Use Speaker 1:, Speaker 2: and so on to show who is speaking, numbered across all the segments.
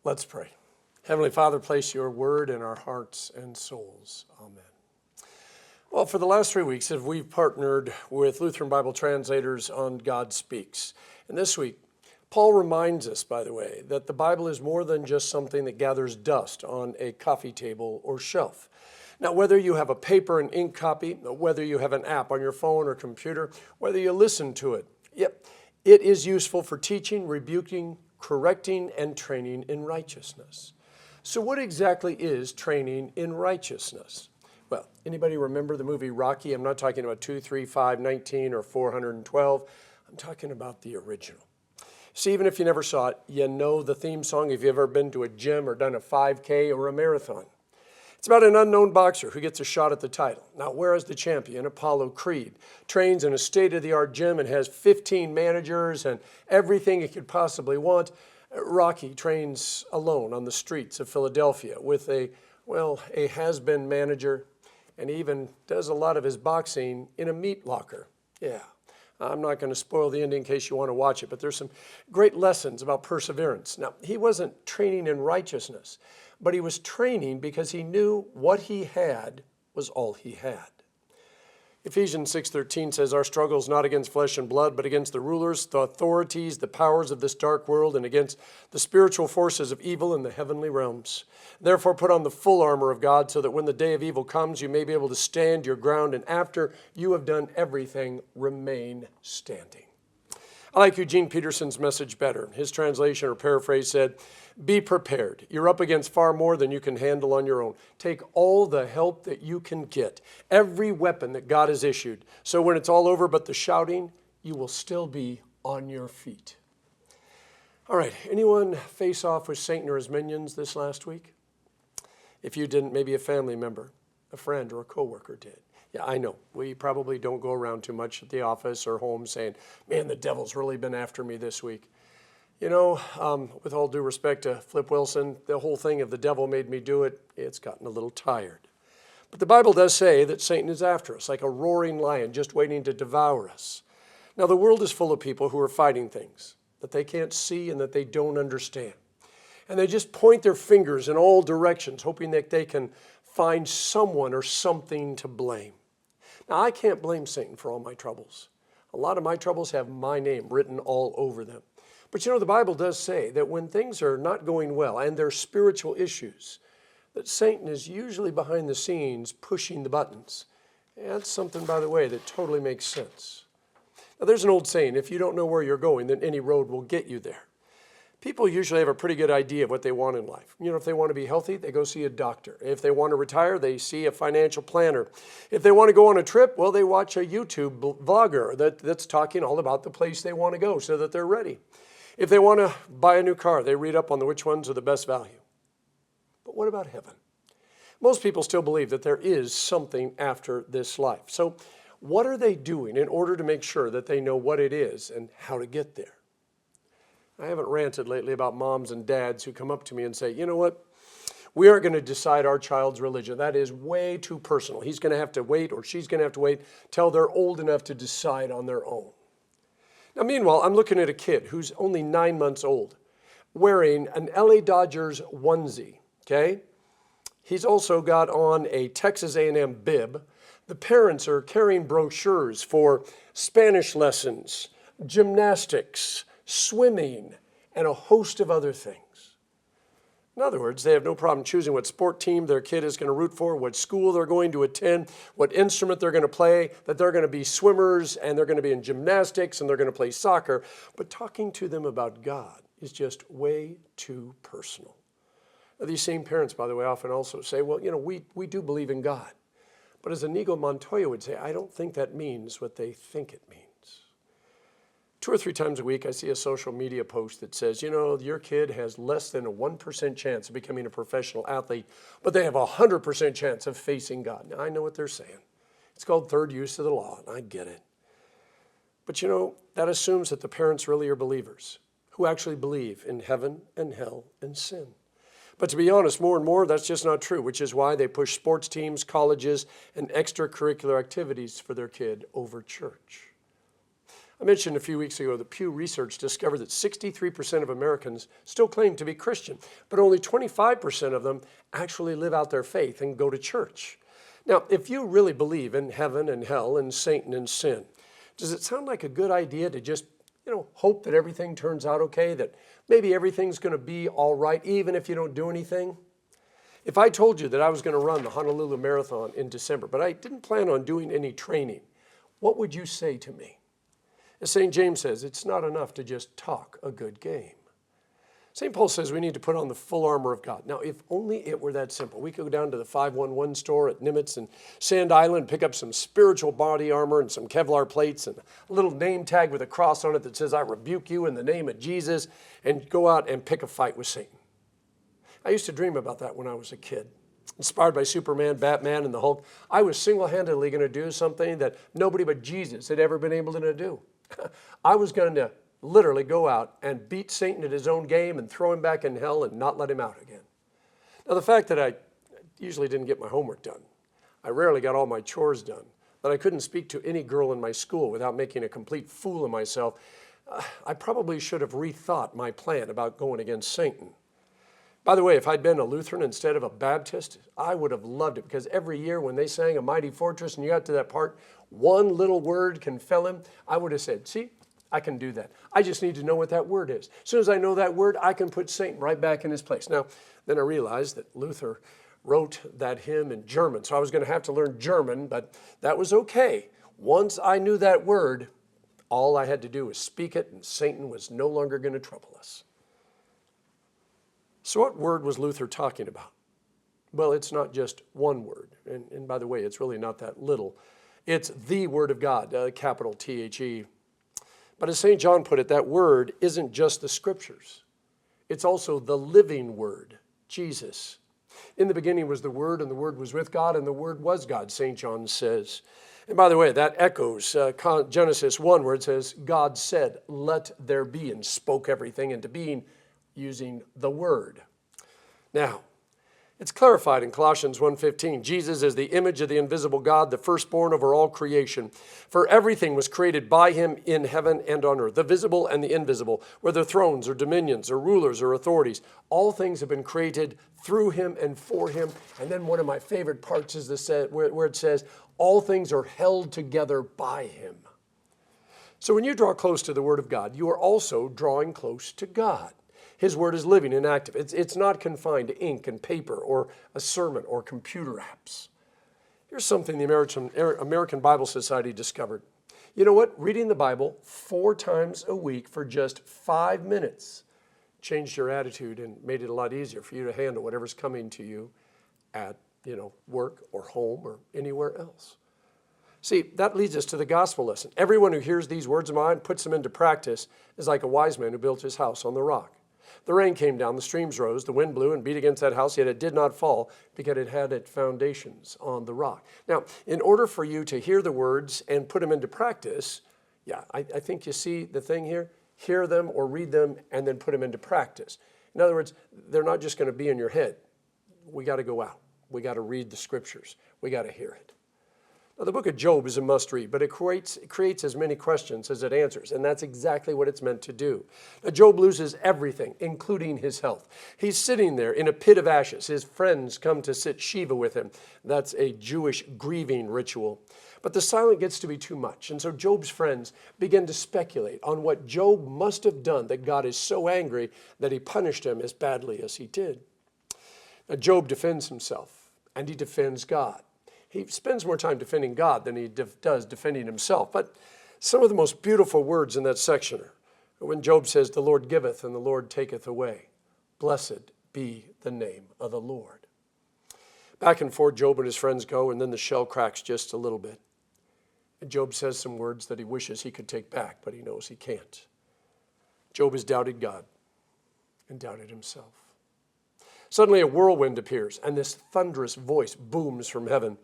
Speaker 1: Let's pray. Heavenly Father, place your word in our hearts and souls. Amen. Well, for the last 3 weeks, we've partnered with Lutheran Bible translators on God Speaks. And this week, Paul reminds us, by the way, that the Bible is more than just something that gathers dust on a coffee table or shelf. Now, whether you have a paper and ink copy, whether you have an app on your phone or computer, whether you listen to it, it is useful for teaching, rebuking, correcting, and training in righteousness. So what exactly is training in righteousness? Well, anybody remember the movie Rocky? I'm not talking about 2, 3, 5, 19, or 412. I'm talking about the original. See, even if you never saw it, you know the theme song if you've ever been to a gym or done a 5K or a marathon. It's about an unknown boxer who gets a shot at the title. Now, whereas the champion, Apollo Creed, trains in a state-of-the-art gym and has 15 managers and everything he could possibly want, Rocky trains alone on the streets of Philadelphia with a has-been manager, and he even does a lot of his boxing in a meat locker. Yeah, I'm not going to spoil the ending in case you want to watch it, but there's some great lessons about perseverance. Now, he wasn't training in righteousness, but he was training because he knew what he had was all he had. Ephesians 6:13 says, our struggle is not against flesh and blood, but against the rulers, the authorities, the powers of this dark world, and against the spiritual forces of evil in the heavenly realms. Therefore, put on the full armor of God so that when the day of evil comes, you may be able to stand your ground, and after you have done everything, remain standing. I like Eugene Peterson's message better. His translation or paraphrase said, be prepared. You're up against far more than you can handle on your own. Take all the help that you can get, every weapon that God has issued. So when it's all over but the shouting, you will still be on your feet. All right, anyone face off with Satan or his minions this last week? If you didn't, maybe a family member, a friend, or a coworker did. Yeah, I know. We probably don't go around too much at the office or home saying, man, the devil's really been after me this week. You know, with all due respect to Flip Wilson, the whole thing of the devil made me do it, it's gotten a little tired. But the Bible does say that Satan is after us, like a roaring lion just waiting to devour us. Now, the world is full of people who are fighting things that they can't see and that they don't understand. And they just point their fingers in all directions, hoping that they can find someone or something to blame. Now, I can't blame Satan for all my troubles. A lot of my troubles have my name written all over them. But you know, the Bible does say that when things are not going well and there's spiritual issues, that Satan is usually behind the scenes pushing the buttons. And that's something, by the way, that totally makes sense. Now, there's an old saying, if you don't know where you're going, then any road will get you there. People usually have a pretty good idea of what they want in life. You know, if they want to be healthy, they go see a doctor. If they want to retire, they see a financial planner. If they want to go on a trip, well, they watch a YouTube vlogger that's talking all about the place they want to go so that they're ready. If they want to buy a new car, they read up on which ones are the best value. But what about heaven? Most people still believe that there is something after this life. So what are they doing in order to make sure that they know what it is and how to get there? I haven't ranted lately about moms and dads who come up to me and say, you know what? We aren't going to decide our child's religion. That is way too personal. He's going to have to wait, or she's going to have to wait till they're old enough to decide on their own. Now, meanwhile, I'm looking at a kid who's only 9 months old, wearing an LA Dodgers onesie, okay? He's also got on a Texas A&M bib. The parents are carrying brochures for Spanish lessons, gymnastics, swimming, and a host of other things. In other words, they have no problem choosing what sport team their kid is going to root for, what school they're going to attend, what instrument they're going to play, that they're going to be swimmers, and they're going to be in gymnastics, and they're going to play soccer. But talking to them about God is just way too personal. Now, these same parents, by the way, often also say, well, you know, we do believe in God. But as Inigo Montoya would say, I don't think that means what they think it means. 2 or 3 times a week, I see a social media post that says, you know, your kid has less than a 1% chance of becoming a professional athlete, but they have a 100% chance of facing God. Now, I know what they're saying. It's called third use of the law, and I get it. But you know, that assumes that the parents really are believers who actually believe in heaven and hell and sin. But to be honest, more and more, that's just not true, which is why they push sports teams, colleges, and extracurricular activities for their kid over church. I mentioned a few weeks ago that Pew Research discovered that 63% of Americans still claim to be Christian, but only 25% of them actually live out their faith and go to church. Now, if you really believe in heaven and hell and Satan and sin, does it sound like a good idea to just, hope that everything turns out okay, that maybe everything's going to be all right, even if you don't do anything? If I told you that I was going to run the Honolulu Marathon in December, but I didn't plan on doing any training, what would you say to me? As St. James says, it's not enough to just talk a good game. St. Paul says we need to put on the full armor of God. Now, if only it were that simple. We could go down to the 511 store at Nimitz and Sand Island, pick up some spiritual body armor and some Kevlar plates and a little name tag with a cross on it that says, I rebuke you in the name of Jesus, and go out and pick a fight with Satan. I used to dream about that when I was a kid. Inspired by Superman, Batman, and the Hulk, I was single-handedly going to do something that nobody but Jesus had ever been able to do. I was going to literally go out and beat Satan at his own game and throw him back in hell and not let him out again. Now, the fact that I usually didn't get my homework done, I rarely got all my chores done, that I couldn't speak to any girl in my school without making a complete fool of myself, I probably should have rethought my plan about going against Satan. By the way, if I'd been a Lutheran instead of a Baptist, I would have loved it, because every year when they sang A Mighty Fortress and you got to that part, one little word can fell him, I would have said, see, I can do that. I just need to know what that word is. As soon as I know that word, I can put Satan right back in his place. Now, then I realized that Luther wrote that hymn in German, so I was going to have to learn German, but that was okay. Once I knew that word, all I had to do was speak it, and Satan was no longer going to trouble us. So what word was Luther talking about? Well, it's not just one word. And by the way, it's really not that little. It's the Word of God, capital T-H-E. But as St. John put it, that word isn't just the Scriptures. It's also the living Word, Jesus. In the beginning was the Word, and the Word was with God, and the Word was God, St. John says. And by the way, that echoes Genesis 1, where it says, God said, let there be, and spoke everything into being, using the Word. Now, it's clarified in Colossians 1:15. Jesus is the image of the invisible God, the firstborn over all creation. For everything was created by him in heaven and on earth, the visible and the invisible, whether thrones or dominions or rulers or authorities. All things have been created through him and for him. And then one of my favorite parts is where it says, all things are held together by him. So when you draw close to the Word of God, you are also drawing close to God. His Word is living and active. It's not confined to ink and paper or a sermon or computer apps. Here's something the American Bible Society discovered. You know what? Reading the Bible 4 times a week for just 5 minutes changed your attitude and made it a lot easier for you to handle whatever's coming to you at, work or home or anywhere else. See, that leads us to the gospel lesson. Everyone who hears these words of mine, puts them into practice, is like a wise man who built his house on the rock. The rain came down, the streams rose, the wind blew and beat against that house, yet it did not fall because it had its foundations on the rock. Now, in order for you to hear the words and put them into practice, I think you see the thing here. Hear them or read them and then put them into practice. In other words, they're not just going to be in your head. We got to go out. We got to read the Scriptures. We got to hear it. Now, the book of Job is a must-read, but it creates as many questions as it answers, and that's exactly what it's meant to do. Now, Job loses everything, including his health. He's sitting there in a pit of ashes. His friends come to sit Shiva with him. That's a Jewish grieving ritual. But the silence gets to be too much, and so Job's friends begin to speculate on what Job must have done that God is so angry that he punished him as badly as he did. Now, Job defends himself, and he defends God. He spends more time defending God than he does defending himself. But some of the most beautiful words in that section are when Job says, the Lord giveth and the Lord taketh away. Blessed be the name of the Lord. Back and forth Job and his friends go, and then the shell cracks just a little bit. And Job says some words that he wishes he could take back, but he knows he can't. Job has doubted God and doubted himself. Suddenly a whirlwind appears, and this thunderous voice booms from heaven.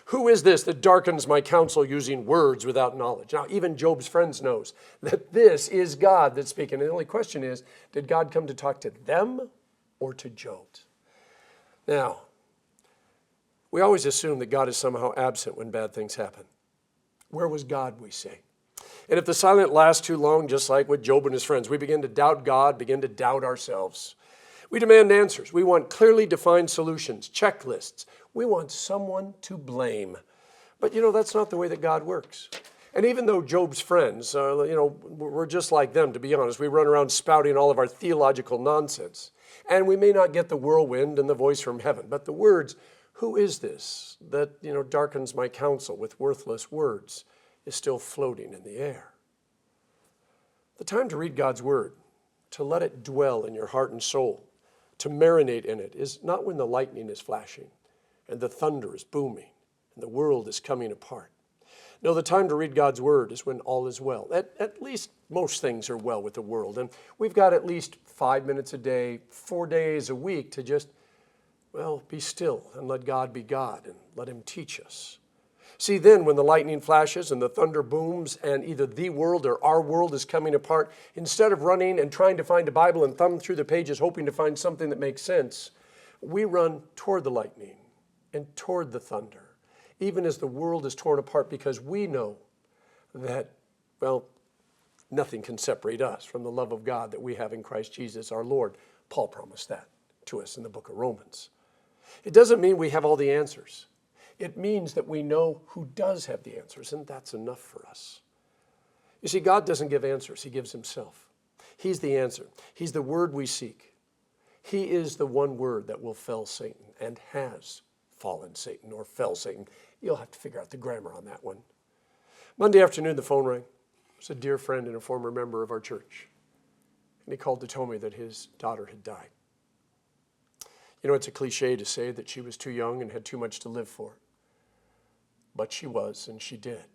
Speaker 1: Who is this that darkens my counsel using words without knowledge? Now, even Job's friends knows that this is God that's speaking. And the only question is, did God come to talk to them or to Job? Now, we always assume that God is somehow absent when bad things happen. Where was God, we say? And if the silence lasts too long, just like with Job and his friends, we begin to doubt God, begin to doubt ourselves. We demand answers. We want clearly defined solutions, checklists. We want someone to blame. But that's not the way that God works. And even though Job's friends, we're just like them, to be honest. We run around spouting all of our theological nonsense. And we may not get the whirlwind and the voice from heaven, but the words, "Who is this that, darkens my counsel with worthless words," is still floating in the air. The time to read God's word, to let it dwell in your heart and soul, to marinate in it, is not when the lightning is flashing and the thunder is booming and the world is coming apart. No, the time to read God's word is when all is well. At least most things are well with the world. And we've got at least 5 minutes a day, 4 days a week to just, be still and let God be God and let him teach us. See, then when the lightning flashes and the thunder booms and either the world or our world is coming apart, instead of running and trying to find a Bible and thumb through the pages hoping to find something that makes sense, we run toward the lightning and toward the thunder, even as the world is torn apart, because we know that, nothing can separate us from the love of God that we have in Christ Jesus our Lord. Paul promised that to us in the book of Romans. It doesn't mean we have all the answers. It means that we know who does have the answers, and that's enough for us. You see, God doesn't give answers. He gives himself. He's the answer. He's the word we seek. He is the one word that will fell Satan and has fallen Satan or fell Satan. You'll have to figure out the grammar on that one. Monday afternoon, the phone rang. It was a dear friend and a former member of our church. And he called to tell me that his daughter had died. It's a cliche to say that she was too young and had too much to live for. But she was, and she did.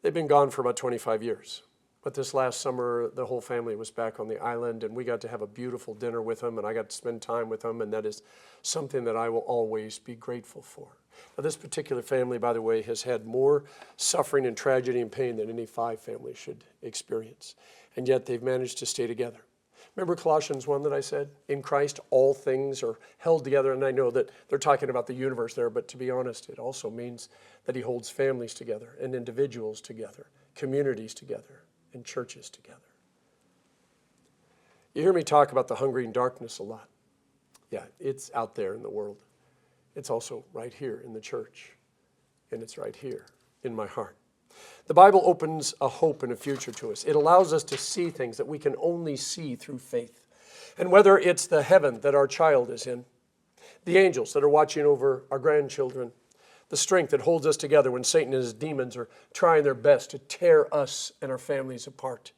Speaker 1: They'd been gone for about 25 years. But this last summer, the whole family was back on the island, and we got to have a beautiful dinner with them, and I got to spend time with them, and that is something that I will always be grateful for. Now, this particular family, by the way, has had more suffering and tragedy and pain than any 5 families should experience, and yet they've managed to stay together. Remember Colossians 1 that I said? In Christ, all things are held together. And I know that they're talking about the universe there, but to be honest, it also means that he holds families together and individuals together, communities together, and churches together. You hear me talk about the hungering darkness a lot. Yeah, it's out there in the world. It's also right here in the church, and it's right here in my heart. The Bible opens a hope and a future to us. It allows us to see things that we can only see through faith. And whether it's the heaven that our child is in, the angels that are watching over our grandchildren, the strength that holds us together when Satan and his demons are trying their best to tear us and our families apart,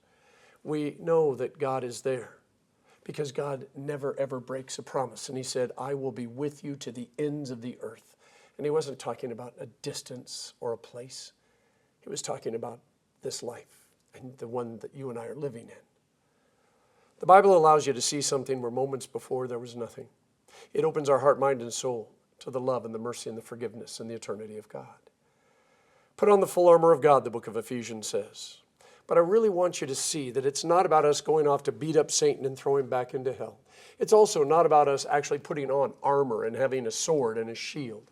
Speaker 1: we know that God is there because God never, ever breaks a promise. And he said, "I will be with you to the ends of the earth." And he wasn't talking about a distance or a place. He was talking about this life and the one that you and I are living in. The Bible allows you to see something where moments before there was nothing. It opens our heart, mind, and soul to the love and the mercy and the forgiveness and the eternity of God. Put on the full armor of God, the book of Ephesians says. But I really want you to see that it's not about us going off to beat up Satan and throw him back into hell. It's also not about us actually putting on armor and having a sword and a shield.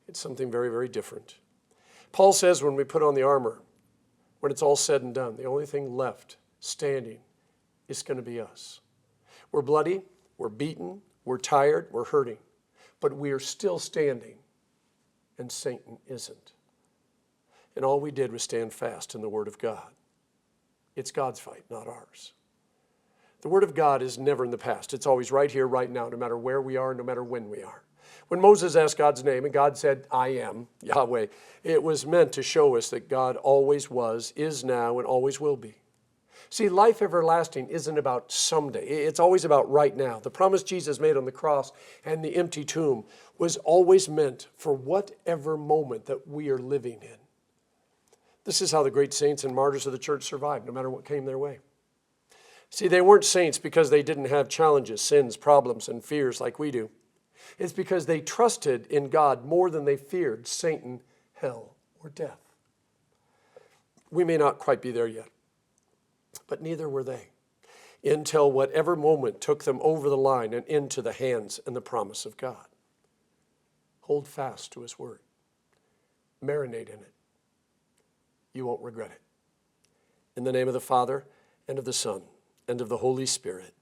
Speaker 1: It's something very, very different. Paul says when we put on the armor, when it's all said and done, the only thing left standing is going to be us. We're bloody, we're beaten, we're tired, we're hurting, but we are still standing, and Satan isn't. And all we did was stand fast in the Word of God. It's God's fight, not ours. The Word of God is never in the past. It's always right here, right now, no matter where we are, no matter when we are. When Moses asked God's name and God said, "I am Yahweh," it was meant to show us that God always was, is now, and always will be. See, life everlasting isn't about someday. It's always about right now. The promise Jesus made on the cross and the empty tomb was always meant for whatever moment that we are living in. This is how the great saints and martyrs of the church survived, no matter what came their way. See, they weren't saints because they didn't have challenges, sins, problems, and fears like we do. It's because they trusted in God more than they feared Satan, hell, or death. We may not quite be there yet, but neither were they, until whatever moment took them over the line and into the hands and the promise of God. Hold fast to his word. Marinate in it. You won't regret it. In the name of the Father, and of the Son, and of the Holy Spirit.